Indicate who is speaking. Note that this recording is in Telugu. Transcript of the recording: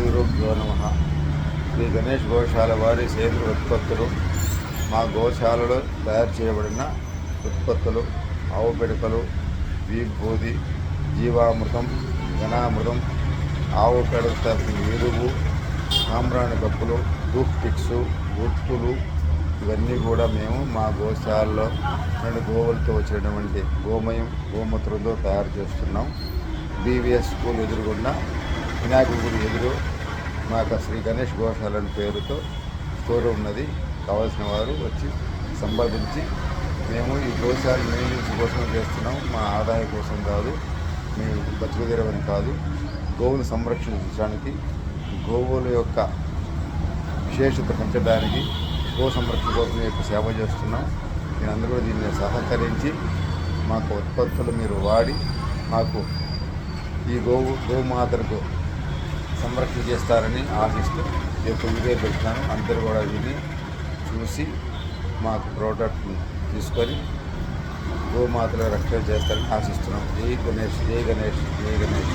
Speaker 1: శ్రీ గురుభ్యో నమః. శ్రీ గణేష్ గోశాల వారి సేంద్రియ ఉత్పత్తులు, మా గోశాలలో తయారు చేయబడిన ఉత్పత్తులు, ఆవు పిడకలు, విభూది, జీవామృతం, ఘనామృతం, ఆవు పేడకు తయారు ఎరువు, సాంబ్రాణి కప్పులు, ధూప్ టిక్స్, గుర్తులు, ఇవన్నీ కూడా మేము మా గోశాలలో 2 గోవులతో వచ్చినటువంటి గోమయం, గోమూత్రంతో తయారు చేస్తున్నాం. బీవీఎస్ స్కూల్ ఎదురుగుండా వినాయకుడి గుడి ఎదురు మాకు శ్రీ గణేష్ గోశాల అనే పేరుతో స్టోర్ ఉన్నది. కావాల్సిన వారు వచ్చి సంప్రదించి, మేము ఈ గోశాల మెయింటెనెన్స్ కోసం చేస్తున్నాం. మా ఆదాయం కోసం కాదు, మేము బతుకుదేరవని కాదు, గోవును సంరక్షించడానికి, గోవుల యొక్క విశేషత పెంచడానికి, గో సంరక్షణ కోసం యొక్క సేవ చేస్తున్నాం. నేను అందరూ కూడా దీన్ని సహకరించి మాకు ఉత్పత్తులు మీరు వాడి మాకు ఈ గోమాతలకు సంరక్షణ చేస్తారని ఆశిస్తూ ఈ యొక్క వీడియో పెడుతున్నాను. అందరూ కూడా విని చూసి మాకు ప్రోడక్ట్ని తీసుకొని గోమాతలు రక్షణ చేస్తారని ఆశిస్తున్నాం. జై గణేష్, జై గణేష్, జై గణేష్.